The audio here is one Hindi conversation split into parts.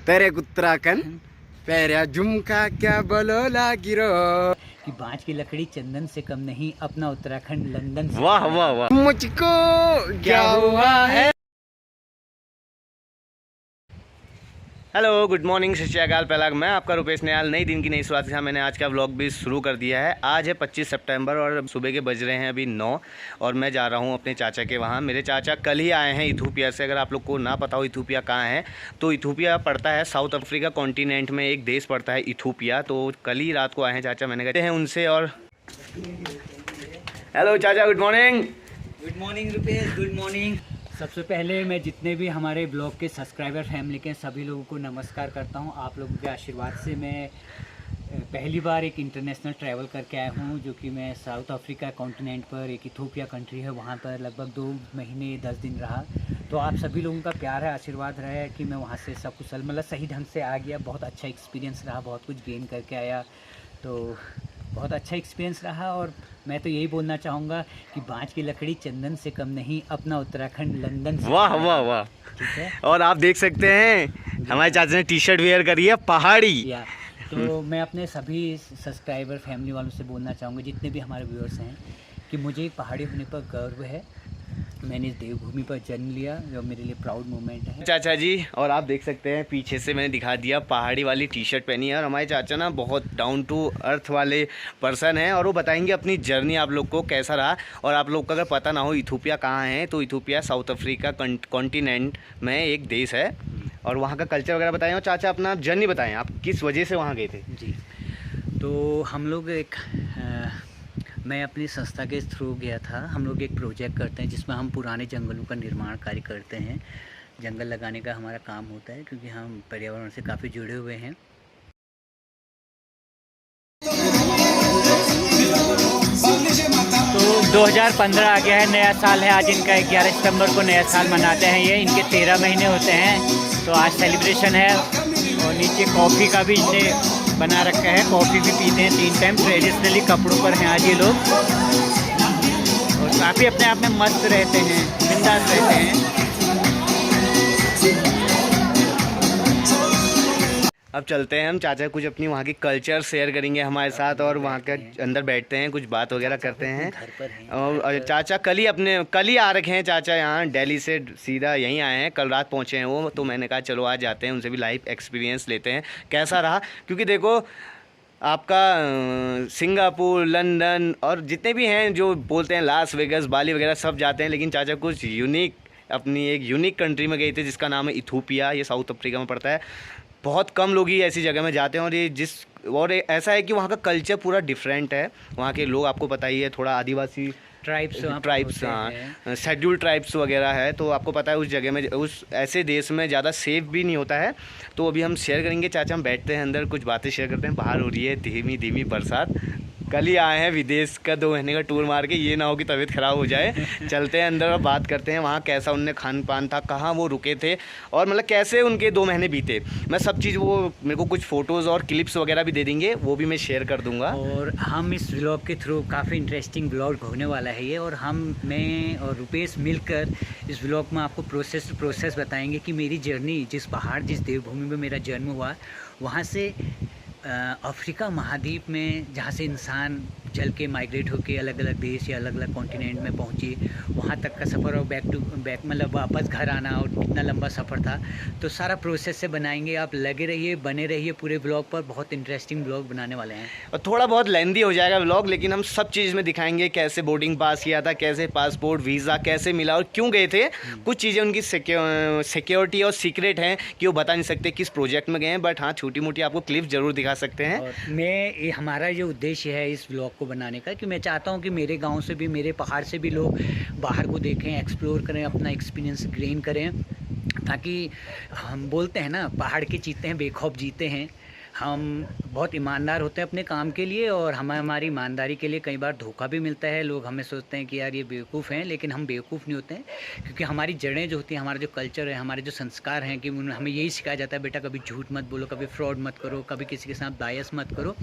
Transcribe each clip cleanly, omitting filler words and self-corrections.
तेरे उत्तराखंड पैरा झुमका क्या बोलोला गिरो कि बांज की लकड़ी चंदन से कम नहीं, अपना उत्तराखंड लंदन से। वाह वाह वाह। मुझको क्या हुआ है। हेलो गुड मॉर्निंग, सत श्री अकाल। पहला मैं आपका रुपेश निहाल नई दिन की नई शुरुआत के साथ मैंने आज का व्लॉग भी शुरू कर दिया है। आज है 25 सितंबर और सुबह के बज रहे हैं अभी 9 और मैं जा रहा हूं अपने चाचा के वहां। मेरे चाचा कल ही आए हैं इथोपिया से। अगर आप लोग को ना पता हो इथोपिया कहाँ है, तो इथोपिया पड़ता है साउथ अफ्रीका कॉन्टिनेंट में, एक देश पड़ता है इथोपिया। तो कल ही रात को आए हैं चाचा, मैंने कहते हैं उनसे। और हेलो चाचा, good morning. Good morning Rupesh, good morning. सबसे पहले मैं जितने भी हमारे ब्लॉग के सब्सक्राइबर फैमिली के सभी लोगों को नमस्कार करता हूं। आप लोगों के आशीर्वाद से मैं पहली बार एक इंटरनेशनल ट्रैवल करके आया हूं, जो कि मैं साउथ अफ्रीका कॉन्टिनेंट पर एक इथोपिया कंट्री है, वहां पर लगभग 2 महीने 10 दिन रहा। तो आप सभी लोगों का प्यार है, आशीर्वाद रहा है कि मैं वहां से सकुशल मतलब सही ढंग से आ गया। बहुत अच्छा एक्सपीरियंस रहा, बहुत कुछ गेन करके आया, तो बहुत अच्छा एक्सपीरियंस रहा। और मैं तो यही बोलना चाहूँगा कि बांज की लकड़ी चंदन से कम नहीं, अपना उत्तराखंड लंदन से। वाह वाह वाह। ठीक है। और आप देख सकते हैं हमारे चाचा ने टी शर्ट वेयर करी है पहाड़ी। तो मैं अपने सभी सब्सक्राइबर फैमिली वालों से बोलना चाहूँगा, जितने भी हमारे व्यूअर्स हैं, कि मुझे पहाड़ी होने पर गर्व है। मैंने इस देवभूमि पर जन्म लिया, जो मेरे लिए प्राउड मोमेंट है चाचा जी। और आप देख सकते हैं पीछे से मैंने दिखा दिया, पहाड़ी वाली टी शर्ट पहनी है। और हमारे चाचा ना बहुत डाउन टू अर्थ वाले पर्सन हैं, और वो बताएंगे अपनी जर्नी आप लोग को कैसा रहा। और आप लोग को अगर पता ना हो इथोपिया कहाँ है, तो इथोपिया साउथ अफ्रीका कॉन्टिनेंट में एक देश है, और वहाँ का कल्चर वगैरह बताएं। और चाचा अपना जर्नी बताएं, आप किस वजह से वहाँ गए थे। जी, तो हम लोग मैं अपनी संस्था के थ्रू गया था। हम लोग एक प्रोजेक्ट करते हैं जिसमें हम पुराने जंगलों का निर्माण कार्य करते हैं। जंगल लगाने का हमारा काम होता है, क्योंकि हम पर्यावरण से काफ़ी जुड़े हुए हैं। तो 2015 आ गया है, नया साल है आज इनका। 11 सितंबर को नया साल मनाते हैं ये। इनके 13 महीने होते हैं, तो आज सेलिब्रेशन है। और नीचे कॉफ़ी का भी इनने बना रखा है, कॉफ़ी भी पीते हैं 3 टाइम। ट्रेडिशनली कपड़ों पर हैं आज ये लोग, और काफ़ी अपने आप में मस्त रहते हैं, बिंदास रहते हैं। अब चलते हैं हम, चाचा कुछ अपनी वहाँ की कल्चर शेयर करेंगे हमारे साथ, और वहाँ के अंदर बैठते हैं, कुछ बात वगैरह करते हैं। और चाचा कल ही आ रखे हैं चाचा यहाँ दिल्ली से, सीधा यहीं आए हैं, कल रात पहुँचे हैं वो। तो मैंने कहा चलो आज जाते हैं, उनसे भी लाइव एक्सपीरियंस लेते हैं कैसा रहा। क्योंकि देखो आपका सिंगापुर, लंदन और जितने भी हैं जो बोलते हैं लास वेगस, बाली वगैरह सब जाते हैं, लेकिन चाचा कुछ यूनिक, अपनी एक यूनिक कंट्री में गए थे जिसका नाम है इथोपिया। ये साउथ अफ्रीका में पड़ता है। बहुत कम लोग ही ऐसी जगह में जाते हैं, और ऐसा है कि वहाँ का कल्चर पूरा डिफरेंट है। वहाँ के लोग आपको पता ही है, थोड़ा आदिवासी ट्राइब्स, हाँ, शेड्यूल ट्राइब्स वगैरह है। तो आपको पता है उस जगह में, उस ऐसे देश में ज़्यादा सेफ भी नहीं होता है। तो अभी हम शेयर करेंगे चाचा, हम बैठते हैं अंदर, कुछ बातें शेयर करते हैं। बाहर हो रही है धीमी धीमी बरसात। कल ही आए हैं विदेश का 2 महीने का टूर मार के, ये ना हो कि तबीयत ख़राब हो जाए। चलते हैं अंदर और बात करते हैं वहाँ कैसा उनने खान पान था, कहाँ वो रुके थे, और मतलब कैसे उनके 2 महीने बीते। मैं सब चीज़, वो मेरे को कुछ फ़ोटोज़ और क्लिप्स वगैरह भी दे देंगे, वो भी मैं शेयर कर दूँगा। और हम इस व्लॉग के थ्रू, काफ़ी इंटरेस्टिंग व्लॉग होने वाला है ये, और मैं और रुपेश मिलकर इस व्लॉग में आपको प्रोसेस बताएंगे कि मेरी जर्नी, जिस देवभूमि में मेरा जन्म हुआ, वहाँ से अफ्रीका महाद्वीप में, जहाँ से इंसान चल के माइग्रेट होके अलग अलग देश या अलग अलग कॉन्टिनेंट में पहुँचे, वहाँ तक का सफ़र, और बैक मतलब वापस घर आना, और कितना लंबा सफ़र था। तो सारा प्रोसेस से बनाएंगे। आप लगे रहिए, बने रहिए पूरे ब्लॉग पर, बहुत इंटरेस्टिंग ब्लॉग बनाने वाले हैं। और थोड़ा बहुत लेंदी हो जाएगा ब्लॉग, लेकिन हम सब चीज़ में दिखाएंगे कैसे बोर्डिंग पास किया था, कैसे पासपोर्ट वीज़ा कैसे मिला, और क्यों गए थे। कुछ चीज़ें उनकी सिक्योरिटी और सीक्रेट हैं कि वो बता नहीं सकते किस प्रोजेक्ट में गए हैं, बट हाँ छोटी मोटी आपको क्लिप ज़रूर दिखा सकते हैं। और हमारा जो उद्देश्य है इस ब्लॉग को बनाने का, कि मैं चाहता हूं कि मेरे गांव से भी, मेरे पहाड़ से भी लोग बाहर को देखें, एक्सप्लोर करें, अपना एक्सपीरियंस गेन करें। ताकि हम बोलते हैं ना, पहाड़ के चीते हैं बेखौफ जीते हैं। हम बहुत ईमानदार होते हैं अपने काम के लिए, और हमारी ईमानदारी के लिए कई बार धोखा भी मिलता है। लोग हमें सोचते हैं कि यार ये बेवकूफ़ हैं, लेकिन हम बेवकूफ़ नहीं होते हैं, क्योंकि हमारी जड़ें जो होती हैं, हमारा जो कल्चर है, हमारे जो संस्कार हैं, कि हमें यही सिखाया जाता है, बेटा कभी झूठ मत बोलो, कभी फ्रॉड मत करो, कभी किसी के साथ बायस मत करो।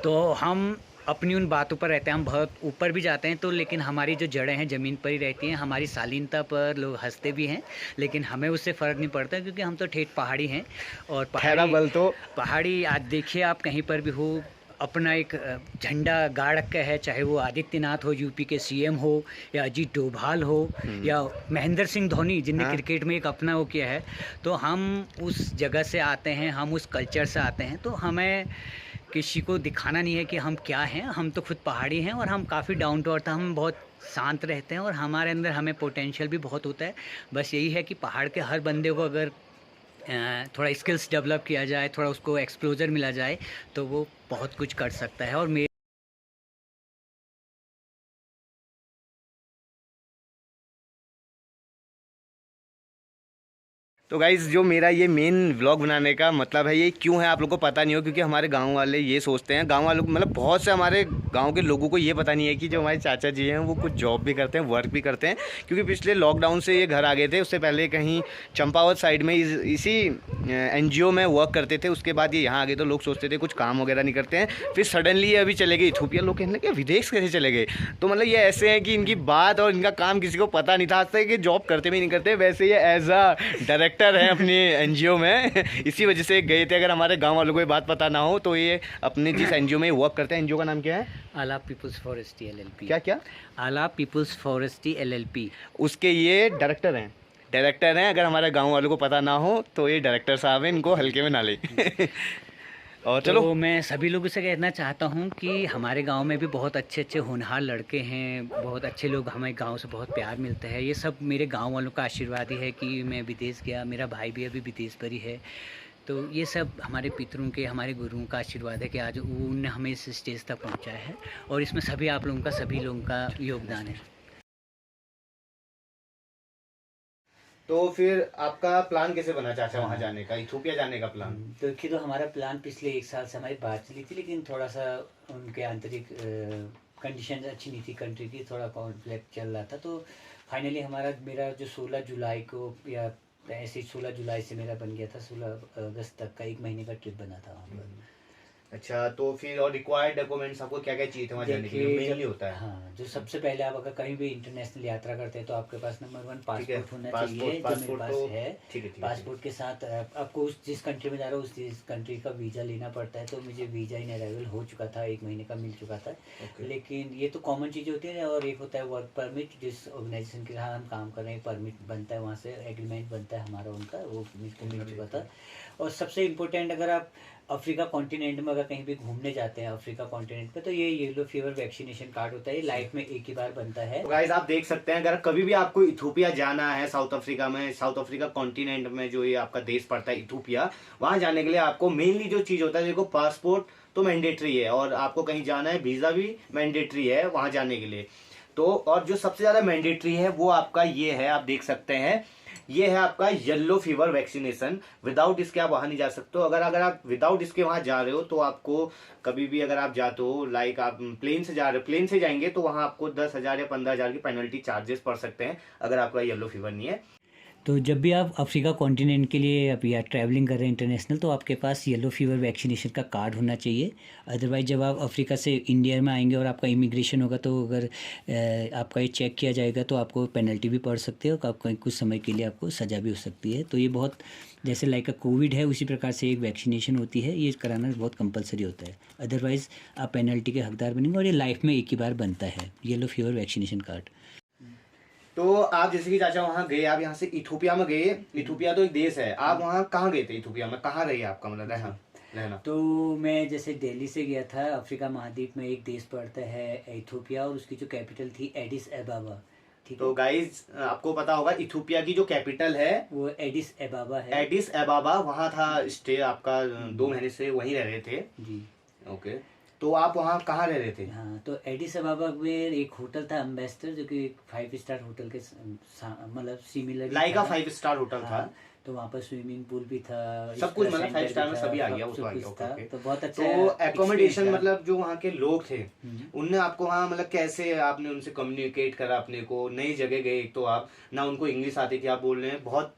तो हम अपनी उन बातों पर रहते हैं, हम बहुत ऊपर भी जाते हैं तो लेकिन हमारी जो जड़ें हैं ज़मीन पर ही रहती हैं। हमारी शालीनता पर लोग हंसते भी हैं लेकिन हमें उससे फ़र्क नहीं पड़ता क्योंकि हम तो ठेठ पहाड़ी हैं। और खैरा बल तो पहाड़ी आज देखिए आप कहीं पर भी हो, अपना एक झंडा गाड़ रखा है, चाहे वो आदित्यनाथ हो यूपी के सीएम हो या अजीत डोभाल हो या महेंद्र सिंह धोनी जिनने क्रिकेट में एक अपना वो किया है। तो हम उस जगह से आते हैं, हम उस कल्चर से आते हैं, तो हमें किसी को दिखाना नहीं है कि हम क्या हैं। हम तो खुद पहाड़ी हैं और हम काफ़ी डाउन टू अर्थ, हम बहुत शांत रहते हैं और हमारे अंदर हमें पोटेंशियल भी बहुत होता है। बस यही है कि पहाड़ के हर बंदे को अगर थोड़ा स्किल्स डेवलप किया जाए, थोड़ा उसको एक्सपोजर मिला जाए तो वो बहुत कुछ कर सकता है। और तो गाइज़ जो मेरा ये मेन व्लॉग बनाने का मतलब है, ये क्यों है आप लोगों को पता नहीं हो, क्योंकि हमारे गांव वाले ये सोचते हैं, गांव वालों मतलब बहुत से हमारे गांव के लोगों को ये पता नहीं है कि जो हमारे चाचा जी हैं वो कुछ जॉब भी करते हैं, वर्क भी करते हैं। क्योंकि पिछले लॉकडाउन से ये घर आ गए थे, उससे पहले कहीं चंपावत साइड में इसी NGO में वर्क करते थे। उसके बाद ये यहाँ आ गए तो लोग सोचते थे कुछ काम वगैरह नहीं करते हैं, फिर सडनली ये अभी चले गए इथोपिया। लोग कहने लगे विदेश कैसे चले गए। तो मतलब ये ऐसे हैं कि इनकी बात और इनका काम किसी को पता नहीं था आज तक कि जॉब करते भी नहीं करते। वैसे ये एज अ डायरेक्टर है अपनी NGO में इसी वजह से गए थे। अगर हमारे गांव वालों को ये बात पता ना हो तो ये अपने जिस NGO में वर्क करते हैं, NGO का नाम क्या है? आला पीपुल्स फॉरेस्ट्री LLP। क्या? आला पीपुल्स फॉरेस्ट्री LLP, उसके ये डायरेक्टर हैं। अगर हमारे गांव वालों को पता ना हो तो ये डायरेक्टर साहब हैं, इनको हल्के में ना ले और चलो तो मैं सभी लोगों से कहना चाहता हूँ कि हमारे गांव में भी बहुत अच्छे अच्छे होनहार लड़के हैं, बहुत अच्छे लोग, हमें गांव से बहुत प्यार मिलता है। ये सब मेरे गांव वालों का आशीर्वाद ही है कि मैं विदेश गया, मेरा भाई भी अभी विदेश पर ही है। तो ये सब हमारे पितरों के, हमारे गुरुओं का आशीर्वाद है कि आज उन्होंने हमें इस स्टेज तक पहुँचाया है और इसमें सभी आप लोगों का, सभी लोगों का योगदान है। तो फिर आपका प्लान कैसे बना चाचा वहाँ जाने का, इथोपिया जाने का प्लान? देखिए, तो हमारा प्लान पिछले 1 साल से हमारी बात चली थी लेकिन थोड़ा सा उनके आंतरिक कंडीशन अच्छी नहीं थी कंट्री की, थोड़ा कॉन्फ्लिक्ट चल रहा था। तो फाइनली मेरा जो 16 जुलाई को या ऐसे 16 जुलाई से मेरा बन गया था 16 अगस्त तक का 1 महीने का ट्रिप बना था वहाँ पर। अच्छा, तो फिर और रिक्वायर्ड डॉक्यूमेंट्स आपको क्या क्या चाहिए थे वहाँ जाने के लिए? मेनली होता है हाँ, जो सबसे पहले आप अगर कहीं भी इंटरनेशनल यात्रा करते हैं तो आपके पास नंबर 1 पासपोर्ट होना चाहिए, जो मेरे पास है। पासपोर्ट के साथ आपको जिस कंट्री में जा रहे हो उस कंट्री का वीज़ा लेना पड़ता है। तो मुझे वीज़ा इन अराइवल हो चुका था, 1 महीने का मिल चुका था। लेकिन ये तो कॉमन चीज़ें होती है। और एक होता है वर्क परमिट, जिस ऑर्गेनाइजेशन के साथ हम काम कर रहे हैं परमिट बनता है, वहाँ से एग्रीमेंट बनता है हमारा उनका, वो मुझको मिल चुका था। और सबसे इम्पोर्टेंट, अगर आप अफ्रीका कॉन्टिनेंट में अगर कहीं भी घूमने जाते हैं अफ्रीका कॉन्टिनेंट पे, तो ये येलो फीवर वैक्सीनेशन कार्ड होता है, ये लाइफ में एक ही बार बनता है। तो गाइस आप देख सकते हैं, अगर कभी भी आपको इथोपिया जाना है, साउथ अफ्रीका में, साउथ अफ्रीका कॉन्टिनेंट में जो ये आपका देश पड़ता है इथोपिया, वहां जाने के लिए आपको मेनली जो चीज होता है, देखो पासपोर्ट तो मैंडेटरी है और आपको कहीं जाना है वीजा भी मैंडेटरी है वहां जाने के लिए। तो और जो सबसे ज्यादा मैंडेटरी है वो आपका ये है, आप देख सकते हैं, ये है आपका येलो फीवर वैक्सीनेशन। विदाउट इसके आप वहां नहीं जा सकते हो। अगर आप विदाउट इसके वहां जा रहे हो तो आपको कभी भी अगर आप जाते हो, लाइक आप प्लेन से जा रहे हो, प्लेन से जाएंगे तो वहां आपको 10,000 या 15,000 की पेनल्टी चार्जेस पड़ सकते हैं अगर आपका येलो फीवर नहीं है। तो जब भी आप अफ्रीका कॉन्टिनेंट के लिए अब या ट्रैवलिंग कर रहे हैं इंटरनेशनल, तो आपके पास येलो फीवर वैक्सीनेशन का कार्ड होना चाहिए। अदरवाइज जब आप अफ्रीका से इंडिया में आएंगे और आपका इमिग्रेशन होगा तो अगर आपका ये चेक किया जाएगा तो आपको पेनल्टी भी पड़ सकती है और आपको कुछ समय के लिए आपको सज़ा भी हो सकती है। तो ये बहुत जैसे लाइक कोविड है उसी प्रकार से एक वैक्सीनेशन होती है, ये कराना बहुत कंपलसरी होता है। अदरवाइज़ आप पेनल्टी के हकदार बनेंगे और ये लाइफ में एक ही बार बनता है येलो फीवर वैक्सीनेशन कार्ड। तो आप जैसे कि चाचा वहाँ गए, आप यहाँ से इथोपिया में गए, इथोपिया तो एक देश है, आप वहाँ कहाँ गए थे इथोपिया में, कहाँ रही आपका मतलब रहना? तो मैं जैसे दिल्ली से गया था, अफ्रीका महाद्वीप में एक देश पड़ता है इथोपिया और उसकी जो कैपिटल थी एडिस एबाबा। ठीक तो गाइज आपको पता होगा इथोपिया की जो कैपिटल है वो एडिस एबाबा है। एडिस एबाबा, वहाँ था स्टे आपका 2 महीने से वहीं रह रहे थे जी। ओके, तो आप वहाँ कहाँ रह रहे थे? हाँ, तो एडिस अबाबा में एक होटल था एम्बेसडर, जो कि 5 स्टार होटल के मतलब सिमिलर लाइक 5 स्टार होटल था। तो वहाँ पर स्विमिंग पूल भी था, सब कुछ मतलब 5 स्टार में सभी आ गया, वो तो आ गया। तो बहुत अच्छा। तो एकोमोडेशन मतलब जो वहाँ के लोग थे उनने आपको वहाँ मतलब कैसे आपने उनसे कम्युनिकेट करा अपने को? नई जगह गए, एक तो आप ना उनको इंग्लिश आती थी, आप बोल रहे हैं बहुत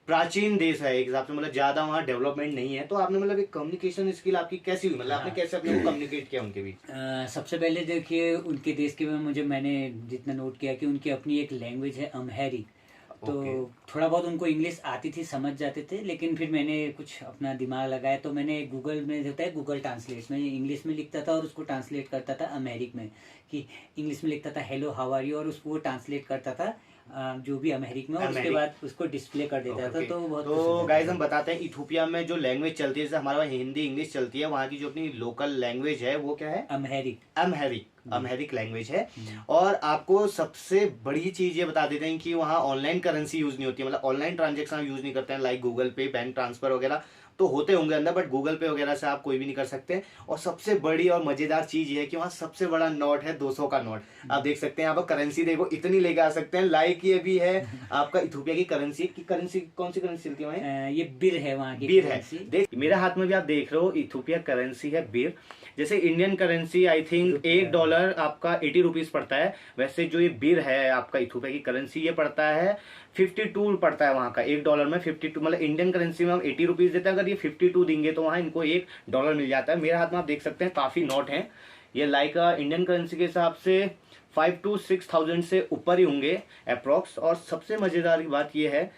प्राचीन देश है एक हिसाब से, मतलब ज्यादा वहाँ डेवलपमेंट नहीं है, तो आपने मतलब एक कम्युनिकेशन स्किल आपकी कैसी हुई, मतलब आपने कैसे अपने को कम्युनिकेट किया उनके बीच? सबसे पहले देखिए उनके देश के में मैंने जितना नोट किया कि उनकी अपनी एक लैंग्वेज है अम्हेरी। तो थोड़ा बहुत उनको इंग्लिश आती थी, समझ जाते थे, लेकिन फिर मैंने कुछ अपना दिमाग लगाया तो मैंने गूगल में होता है गूगल ट्रांसलेट में इंग्लिश में लिखता था और उसको ट्रांसलेट करता था अमेरिक में, कि इंग्लिश में लिखता था हेलो हाउ आर यू और उसको वो ट्रांसलेट करता था जो भी अमेरिक में, और उसके बाद उसको डिस्प्ले कर देता था। तो बहुत तो गाइस हम बताते हैं इथोपिया में जो लैंग्वेज चलती है, जैसे हमारा हिंदी इंग्लिश चलती है, वहाँ की जो अपनी लोकल लैंग्वेज है वो क्या है? अम्हेरिक लैंग्वेज है। और आपको सबसे बड़ी चीज ये बता देते हैं कि वहाँ ऑनलाइन करेंसी यूज नहीं होती है, मतलब ऑनलाइन ट्रांजेक्शन यूज नहीं करते हैं, लाइक गूगल पे, बैंक ट्रांसफर वगैरह तो होते होंगे अंदर, बट गूगल पे वगैरह से आप कोई भी नहीं कर सकते। और सबसे बड़ी और मजेदार चीज ये है कि वहाँ सबसे बड़ा नोट है 200 का नोट। आप देख सकते हैं, यहाँ पर करेंसी देखो इतनी लेके आ सकते हैं, लाइक ये भी है आपका इथोपिया की करेंसी। कौन सी करेंसी चलती है वहाँ? ये बिर है वहाँ की, बिर है। देख मेरे हाथ में भी आप देख रहे हो, इथोपिया करेंसी है बिर। जैसे इंडियन करेंसी आई थिंक $1 आपका 80 रुपीज पड़ता है, वैसे जो ये बिर है आपका इथोपिया की करेंसी ये पड़ता है 52 पड़ता है वहाँ का। $1 में 52, मतलब इंडियन करेंसी में हम 80 रुपीज देते हैं, अगर ये 52 देंगे तो वहाँ इनको $1 मिल जाता है। मेरे हाथ में आप देख सकते हैं काफी नोट हैं, ये लाइक इंडियन करेंसी के हिसाब से 5 to 6,000 से ऊपर ही होंगे अप्रोक्स। और सबसे मजेदार की बात ये है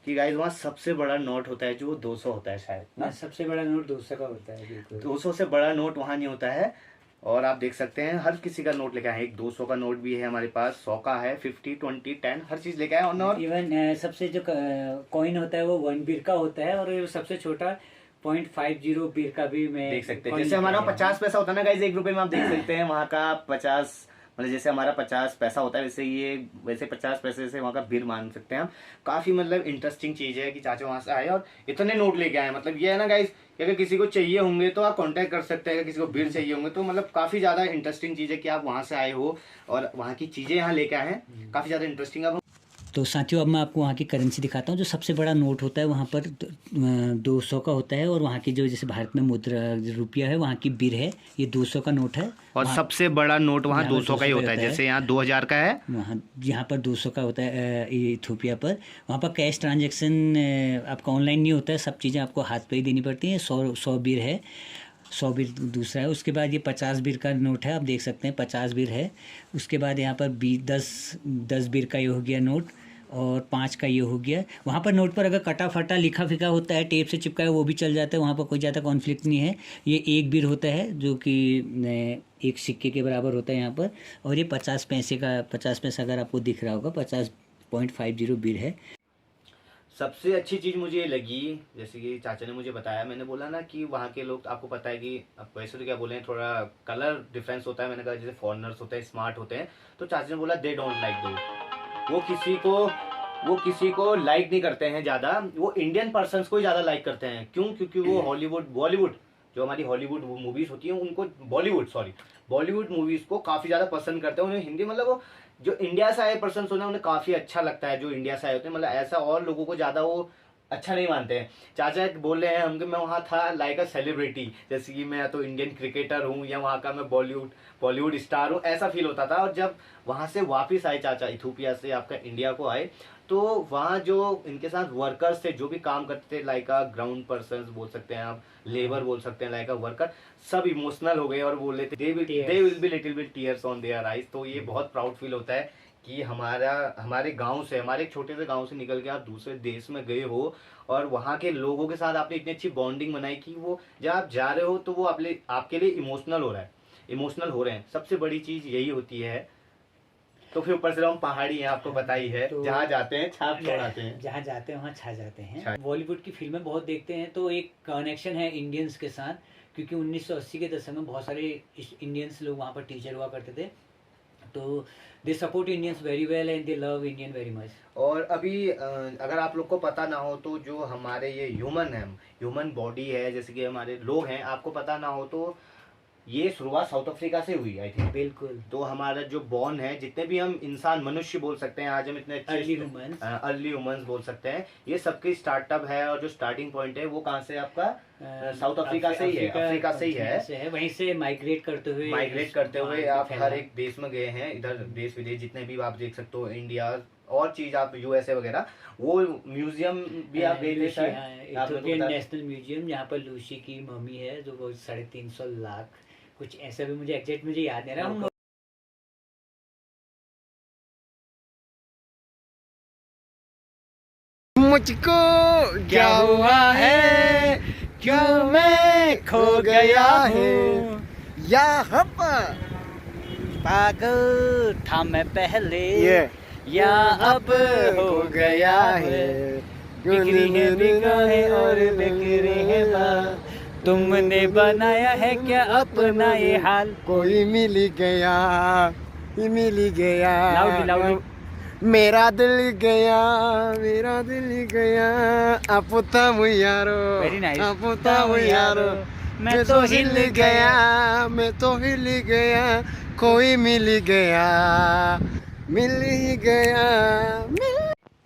कि गाइस वहाँ सबसे बड़ा नोट होता है जो वो 200 होता है शायद ना, सबसे बड़ा नोट 200 का होता है। 200 से बड़ा नोट वहाँ नहीं होता है। और आप देख सकते हैं हर किसी का नोट लेके आए, एक 200 का नोट भी है हमारे पास, 100 का है, 50, 20, 10 हर चीज लेके आए। और इवन सबसे जो कॉइन होता है वो 1 बिर का होता है, और सबसे छोटा 0.50 बिर का भी मैं देख सकते हैं। जैसे हमारा 50 पैसा होता है ना गाइस, ₹1 में आप देख सकते हैं वहाँ का 50, मतलब जैसे हमारा 50 पैसा होता है वैसे 50 पैसे से वहाँ का बिल मान सकते हैं हम। काफी मतलब इंटरेस्टिंग चीज है कि चाचा वहां से आए और इतने नोट लेके आए। मतलब ये है ना गाइस, अगर किसी को चाहिए होंगे तो आप कांटेक्ट कर सकते हैं, अगर किसी को बिल चाहिए होंगे तो मतलब काफी ज्यादा इंटरेस्टिंग चीज है कि आप वहां से आए हो और वहाँ की चीजें यहाँ लेके आए हैं, काफी ज्यादा इंटरेस्टिंग। अब तो साथियों अब मैं आपको वहाँ की करेंसी दिखाता हूँ। जो सबसे बड़ा नोट होता है वहाँ पर 200 का होता है, और वहाँ की जो जैसे भारत में मुद्रा रुपया है वहाँ की बिर है, ये 200 का नोट है। और सबसे बड़ा नोट वहाँ 200 का ही होता है, जैसे यहाँ 2000 का है, वहाँ यहाँ पर 200 का होता है इथोपिया पर। वहाँ पर कैश ट्रांजेक्शन आपका ऑनलाइन नहीं होता है, सब चीज़ें आपको हाथ पे ही देनी पड़ती हैं। 100 बिर है, 100 बिर दूसरा है। उसके बाद ये 50 बिर का नोट है, आप देख सकते हैं 50 बिर है। उसके बाद यहाँ पर 10 बिर का ये हो गया नोट, और 5 का ये हो गया। वहाँ पर नोट पर अगर कटा फटा लिखा फिका होता है, टेप से चिपका है, वो भी चल जाता है, वहाँ पर कोई ज़्यादा कॉन्फ्लिक्ट नहीं है। ये 1 बिर होता है जो कि एक सिक्के के बराबर होता है यहाँ पर। और ये 50 पैसे का, 50 पैसा अगर आपको दिख रहा होगा, 50.50 बिर है। सबसे अच्छी चीज़ मुझे ये लगी, जैसे कि चाचा ने मुझे बताया, मैंने बोला ना कि वहाँ के लोग, आपको पता है कि अब वैसे तो क्या बोले, थोड़ा कलर डिफरेंस होता है। मैंने कहा जैसे फॉरेनर्स होते हैं, स्मार्ट होते हैं, तो चाचा ने बोला दे डोंट लाइक दो, वो किसी को लाइक नहीं करते हैं ज़्यादा, वो इंडियन पर्सन्स को ही ज़्यादा लाइक करते हैं। क्यों? क्योंकि वो बॉलीवुड जो हमारी हॉलीवुड मूवीज़ होती हैं उनको, बॉलीवुड मूवीज़ को काफ़ी ज़्यादा पसंद करते हैं। उन्हें हिंदी, मतलब वो जो इंडिया से आए पर्सन होते हैं उन्हें काफ़ी अच्छा लगता है जो इंडिया से आए होते हैं, मतलब ऐसा और लोगों को ज़्यादा वो अच्छा नहीं मानते हैं। चाचा बोल रहे हैं हम कि मैं वहाँ था लाइक अ सेलिब्रिटी, जैसे कि मैं तो इंडियन क्रिकेटर हूँ या वहाँ का मैं बॉलीवुड स्टार हूँ, ऐसा फील होता था। और जब वहाँ से वापस आए चाचा, इथोपिया से आपका इंडिया को आए, तो वहाँ जो इनके साथ वर्कर्स थे जो भी काम करते थे, लाइक अ ग्राउंड पर्सन बोल सकते हैं आप, लेबर बोल सकते हैं, लाइक अ वर्कर, सब इमोशनल हो गए और बोल रहे थे they will be little bit tears on their eyes. तो ये बहुत प्राउड फील होता है कि हमारे गांव से, हमारे एक छोटे से गांव से निकल के आप दूसरे देश में गए हो और वहाँ के लोगों के साथ आपने इतनी अच्छी बॉन्डिंग बनाई कि वो जब आप जा रहे हो तो वो आपके लिए इमोशनल हो रहे हैं। सबसे बड़ी चीज यही होती है। तो फिर ऊपर से हम पहाड़ी हैं, आपको पता ही है, तो जहाँ जाते हैं छाप छोड़ाते हैं, जहाँ जाते हैं वहाँ छा जाते हैं। बॉलीवुड की फिल्में बहुत देखते हैं, तो एक कनेक्शन है इंडियंस के साथ, क्योंकि 1980 के दशक में बहुत सारे इंडियंस लोग वहाँ पर टीचर हुआ करते थे, तो they support Indians very well and they love Indian very much. और अभी अगर आप लोग को पता ना हो तो जो हमारे ये ह्यूमन बॉडी है, जैसे कि हमारे लोग हैं, आपको पता ना हो तो ये शुरुआत साउथ अफ्रीका से हुई आई थिंक। बिल्कुल। तो हमारा जो बॉर्न है, जितने भी हम इंसान मनुष्य बोल सकते हैं, आज हम इतने अर्ली ह्यूमंस बोल सकते हैं, ये सबकी स्टार्टअप है। और जो स्टार्टिंग पॉइंट है वो कहाँ से, आपका साउथ अफ्रीका से ही है, अफ्रीका से ही है। वहीं से माइग्रेट करते हुए आप हर एक देश में गए हैं, इधर देश विदेश जितने भी आप देख सकते हो, इंडिया और चीज़ आप यूएसए वगैरह, वो म्यूजियम भी आप देख लेते हैं। इथोपियन नेशनल म्यूजियम, जहाँ पर लूसी की मम्मी है जो वो 350 लाख कुछ ऐसा भी, मुझे एग्जैक्ट मुझे याद नहीं रहा। मुझको क्या हुआ है, क्यों मैं खो गया हूँ, यहाँ पर पागल था मैं पहले, या अब हो गया है, बिखरी है निगाहें और बिखरे हैं बाल, तुमने बनाया है क्या अपना ये हाल। कोई मिल गया, मिल गया, लाउडली मेरा दिल गया, मेरा दिल गया, अपुता मुयारो, वेरी नाइस, अपुता मुयारो, मैं तो हिल गया, मैं तो हिल गया, कोई मिल गया, मिल ही गया।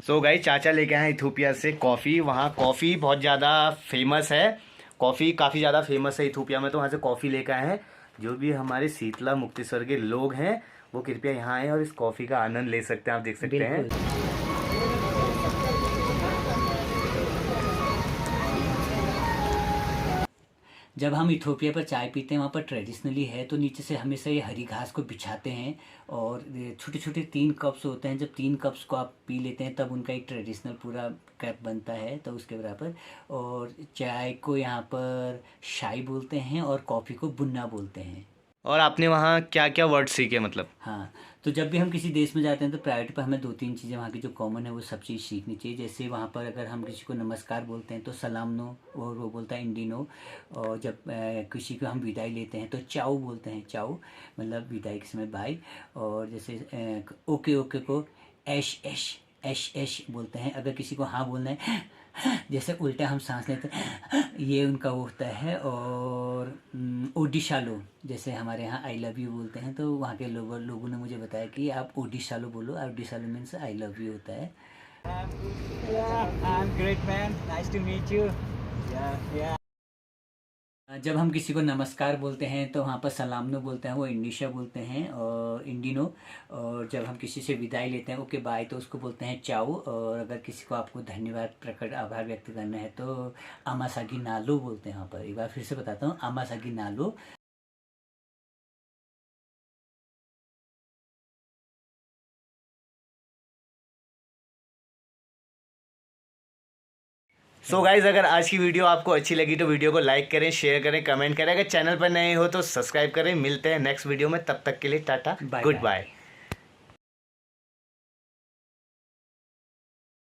सो गाइस, चाचा लेके आए इथोपिया से कॉफ़ी। वहाँ कॉफ़ी बहुत ज़्यादा फेमस है, कॉफ़ी काफ़ी ज़्यादा फेमस है इथोपिया में, तो वहाँ से कॉफ़ी लेकर आए हैं। जो भी हमारे शीतला मुक्तेश्वर के लोग हैं वो कृपया यहाँ आए और इस कॉफ़ी का आनंद ले सकते हैं, आप देख सकते हैं। जब हम इथोपिया पर चाय पीते हैं, वहाँ पर ट्रेडिशनली है तो नीचे से हमेशा ये हरी घास को बिछाते हैं और छोटे छोटे 3 कप्स होते हैं। जब 3 कप्स को आप पी लेते हैं तब उनका एक ट्रेडिशनल पूरा कप बनता है, तो उसके बराबर। और चाय को यहाँ पर शाई बोलते हैं और कॉफ़ी को बुन्ना बोलते हैं। और आपने वहाँ क्या क्या वर्ड सीखे मतलब? हाँ, तो जब भी हम किसी देश में जाते हैं तो प्रायोरिटी पर हमें 2-3 चीज़ें वहाँ की जो कॉमन है वो सब चीज़ सीखनी चाहिए। जैसे वहाँ पर अगर हम किसी को नमस्कार बोलते हैं तो सलाम नो, और वो बोलता है इंडिनो। और जब किसी को हम विदाई लेते हैं तो चाऊ बोलते हैं, चाऊ मतलब विदाई के समय बाय। और जैसे ओके ओके को ऐश ऐश ऐश ऐश बोलते हैं। अगर किसी को हाँ बोलना है जैसे उल्टा हम सांस लेते हैं, ये उनका वो होता है। और ओडिशालो, जैसे हमारे यहाँ आई लव यू बोलते हैं, तो वहाँ के लोगों ने मुझे बताया कि आप ओडिशालो बोलो। ओडिशालो मीन्स आई लव यू होता है। I'm great man, nice to meet you. Yeah. जब हम किसी को नमस्कार बोलते हैं तो वहाँ पर सलामनो बोलते हैं, वो इंडिशा बोलते हैं और इंडिनो। और जब हम किसी से विदाई लेते हैं ओके बाय तो उसको बोलते हैं चाऊ। और अगर किसी को आपको धन्यवाद आभार व्यक्त करना है तो आमासागी नालो बोलते हैं वहाँ पर। एक बार फिर से बताता हूँ, आमासागी नालो। सो गाइज, अगर आज की वीडियो आपको अच्छी लगी तो वीडियो को लाइक करें, शेयर करें, कमेंट करें। अगर चैनल पर नए हो तो सब्सक्राइब करें। मिलते हैं नेक्स्ट वीडियो में, तब तक के लिए टाटा, गुड बाय।